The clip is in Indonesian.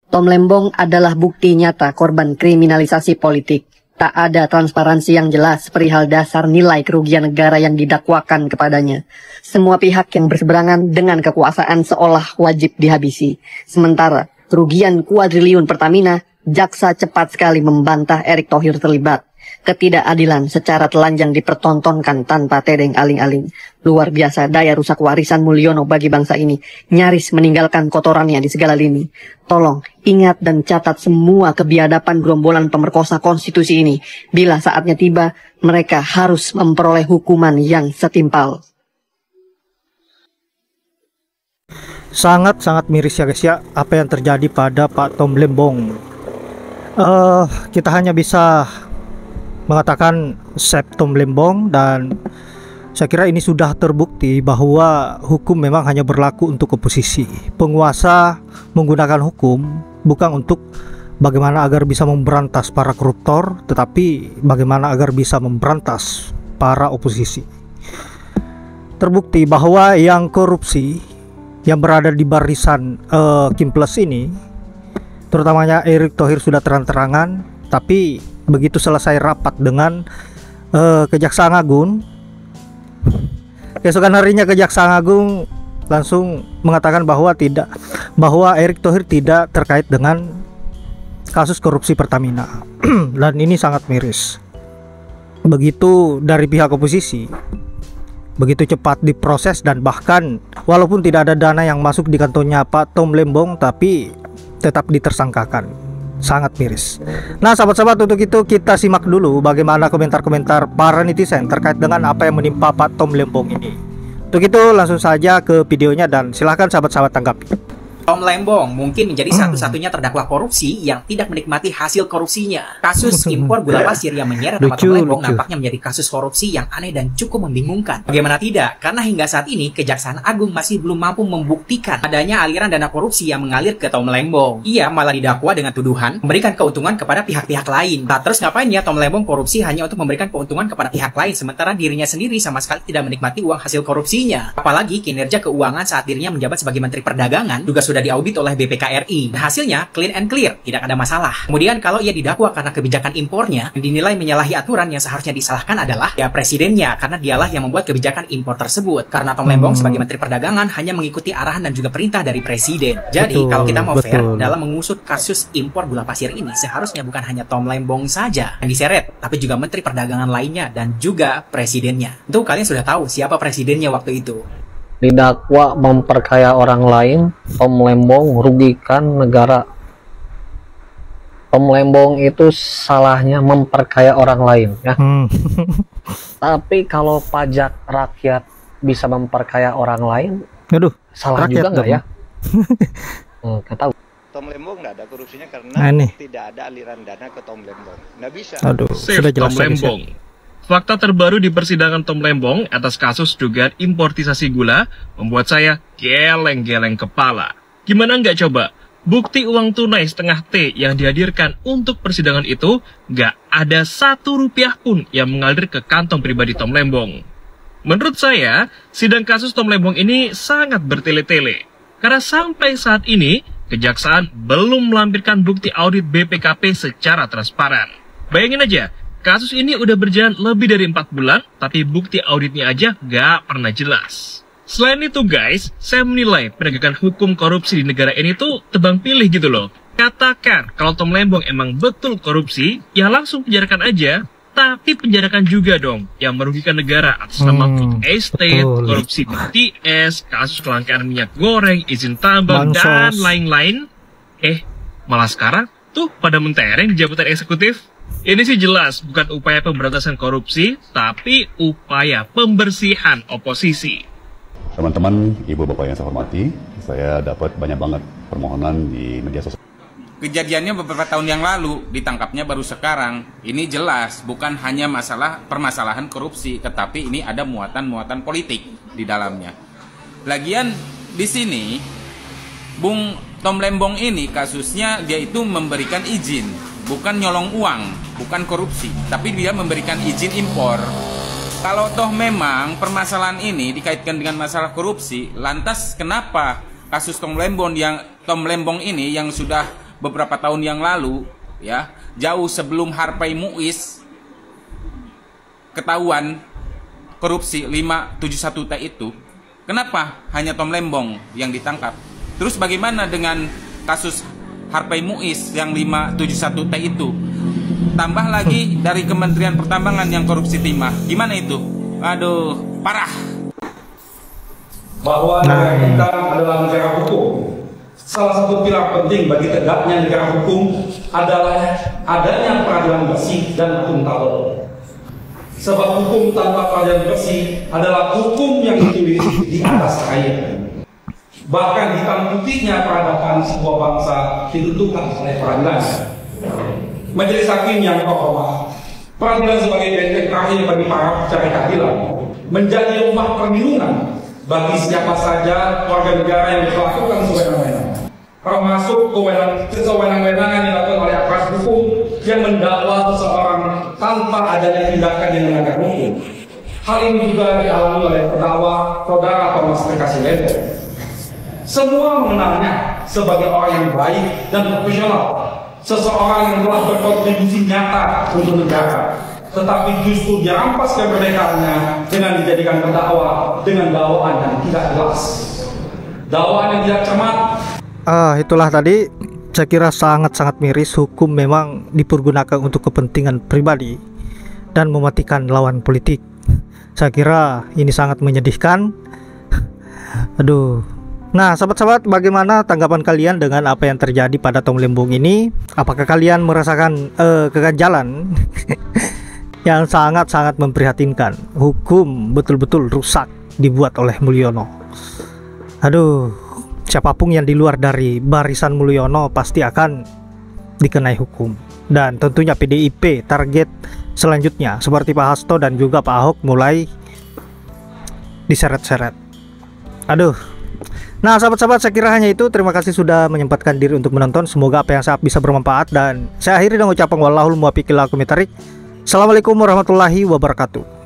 Tom Lembong adalah bukti nyata korban kriminalisasi politik. Tak ada transparansi yang jelas perihal dasar nilai kerugian negara yang didakwakan kepadanya. Semua pihak yang berseberangan dengan kekuasaan seolah wajib dihabisi. Sementara kerugian kuadriliun Pertamina, jaksa cepat sekali membantah Erick Thohir terlibat. Ketidakadilan secara telanjang dipertontonkan tanpa tedeng aling-aling. Luar biasa daya rusak warisan Mulyono bagi bangsa ini, nyaris meninggalkan kotorannya di segala lini. Tolong ingat dan catat semua kebiadaban gerombolan pemerkosa konstitusi ini. Bila saatnya tiba, mereka harus memperoleh hukuman yang setimpal. Sangat-sangat miris ya guys ya, apa yang terjadi pada Pak Tom Lembong. Kita hanya bisa mengatakan save Tom Lembong, dan saya kira ini sudah terbukti bahwa hukum memang hanya berlaku untuk oposisi. Penguasa menggunakan hukum bukan untuk bagaimana agar bisa memberantas para koruptor, tetapi bagaimana agar bisa memberantas para oposisi. Terbukti bahwa yang korupsi yang berada di barisan Kim Plus ini, terutamanya Erick Thohir, sudah terang-terangan, tapi begitu selesai rapat dengan Kejaksaan Agung, keesokan harinya Kejaksaan Agung langsung mengatakan bahwa Erick Thohir tidak terkait dengan kasus korupsi Pertamina. Dan ini sangat miris. Begitu dari pihak oposisi, begitu cepat diproses, dan bahkan walaupun tidak ada dana yang masuk di kantongnya Pak Tom Lembong, tapi tetap ditersangkakan. Sangat miris. Nah sahabat-sahabat, untuk itu kita simak dulu bagaimana komentar-komentar para netizen terkait dengan apa yang menimpa Pak Tom Lembong ini. Untuk itu langsung saja ke videonya dan silahkan sahabat-sahabat tanggapi. Tom Lembong mungkin menjadi satu-satunya terdakwa korupsi yang tidak menikmati hasil korupsinya. Kasus impor gula pasir yang menyeret nama Tom Lembong nampaknya menjadi kasus korupsi yang aneh dan cukup membingungkan. Bagaimana tidak? Karena hingga saat ini Kejaksaan Agung masih belum mampu membuktikan adanya aliran dana korupsi yang mengalir ke Tom Lembong. Ia malah didakwa dengan tuduhan memberikan keuntungan kepada pihak-pihak lain. Nah, terus ngapain ya Tom Lembong korupsi hanya untuk memberikan keuntungan kepada pihak lain, sementara dirinya sendiri sama sekali tidak menikmati uang hasil korupsinya. Apalagi kinerja keuangan saat dirinya menjabat sebagai Menteri Perdagangan juga sudah diaudit oleh BPK RI. Hasilnya clean and clear, tidak ada masalah. Kemudian kalau ia didakwa karena kebijakan impornya yang dinilai menyalahi aturan, yang seharusnya disalahkan adalah ya presidennya, karena dialah yang membuat kebijakan impor tersebut. Karena Tom Lembong sebagai Menteri Perdagangan hanya mengikuti arahan dan juga perintah dari presiden. Jadi kalau kita mau fair dalam mengusut kasus impor gula pasir ini, seharusnya bukan hanya Tom Lembong saja yang diseret, tapi juga Menteri Perdagangan lainnya dan juga presidennya. Tentu kalian sudah tahu siapa presidennya waktu itu. Didakwa memperkaya orang lain, Tom Lembong merugikan negara. Tom Lembong itu salahnya memperkaya orang lain ya. Tapi kalau pajak rakyat bisa memperkaya orang lain, aduh, salah juga nggak ya? Nggak tahu. Tom Lembong nggak ada korupsinya karena tidak ada aliran dana ke Tom Lembong. Nggak bisa. Aduh, sudah jelas Tom Lembong. Fakta terbaru di persidangan Tom Lembong atas kasus dugaan importisasi gula membuat saya geleng-geleng kepala. Gimana nggak coba? Bukti uang tunai setengah T yang dihadirkan untuk persidangan itu nggak ada Rp1 pun yang mengalir ke kantong pribadi Tom Lembong. Menurut saya, sidang kasus Tom Lembong ini sangat bertele-tele. Karena sampai saat ini, Kejaksaan belum melampirkan bukti audit BPKP secara transparan. Bayangin aja, kasus ini udah berjalan lebih dari 4 bulan, tapi bukti auditnya aja nggak pernah jelas. Selain itu guys, saya menilai penegakan hukum korupsi di negara ini tuh tebang pilih gitu loh. Katakan kalau Tom Lembong emang betul korupsi, ya langsung penjarakan aja. Tapi penjarakan juga dong yang merugikan negara atas nama food estate, korupsi BTS, kasus kelangkaan minyak goreng, izin tambang, dan lain-lain. Malah sekarang tuh pada mentereng di jabatan eksekutif. Ini sih jelas bukan upaya pemberantasan korupsi, tapi upaya pembersihan oposisi. Teman-teman, ibu bapak yang saya hormati, saya dapat banyak banget permohonan di media sosial. Kejadiannya beberapa tahun yang lalu, ditangkapnya baru sekarang. Ini jelas bukan hanya permasalahan korupsi, tetapi ini ada muatan-muatan politik di dalamnya. Lagian di sini, Bung Tom Lembong ini kasusnya dia itu memberikan izin, bukan nyolong uang, bukan korupsi, tapi dia memberikan izin impor. Kalau toh memang permasalahan ini dikaitkan dengan masalah korupsi, lantas kenapa kasus Tom Lembong ini yang sudah beberapa tahun yang lalu, ya, jauh sebelum Harvey Muiz ketahuan korupsi 571T itu, kenapa hanya Tom Lembong yang ditangkap? Terus bagaimana dengan kasus Harvey Muiz yang 571T itu? Tambah lagi dari Kementerian Pertambangan yang korupsi timah. Gimana itu? Aduh, parah. Bahwa negara kita adalah negara hukum. Salah satu pilar penting bagi tegaknya negara hukum adalah adanya peradilan bersih dan akuntabel. Sebab hukum tanpa peradilan bersih adalah hukum yang ditulis di atas air. Bahkan hitam putihnya peradaban sebuah bangsa ditentukan oleh peradilan. Majelis Hakim yang terhormat, peradilan sebagai benteng terakhir bagi para pencari keadilan menjadi rumah perlindungan bagi siapa saja warga negara yang melakukan sewenang-wenang, termasuk kewenang-wenangan yang dilakukan oleh aparat hukum yang mendakwa seseorang tanpa adanya tindakan yang melanggar hukum. Hal ini juga dialami oleh terdakwa saudara Thomas Lekasi Lembong. Semua mengenalnya sebagai orang yang baik dan profesional, seseorang yang telah berkontribusi nyata untuk negara, tetapi justru dirampas kemerdekaannya dengan dijadikan terdakwa dengan dakwaan yang tidak jelas, dakwaan yang tidak cermat. Itulah tadi, saya kira sangat-sangat miris. Hukum memang dipergunakan untuk kepentingan pribadi dan mematikan lawan politik. Saya kira ini sangat menyedihkan. Aduh. Nah, sahabat-sahabat, bagaimana tanggapan kalian dengan apa yang terjadi pada Tom Lembong ini? Apakah kalian merasakan keganjalan yang sangat-sangat memprihatinkan? Hukum betul-betul rusak dibuat oleh Mulyono. Aduh, siapapun yang di luar dari barisan Mulyono pasti akan dikenai hukum. Dan tentunya PDIP target selanjutnya seperti Pak Hasto dan juga Pak Ahok mulai diseret-seret. Aduh. Nah, sahabat-sahabat, saya kira hanya itu. Terima kasih sudah menyempatkan diri untuk menonton. Semoga apa yang saya bisa bermanfaat, dan saya akhiri dengan ucapan wallahul muwaffiq ila aqwamit thoriq. Assalamualaikum warahmatullahi wabarakatuh.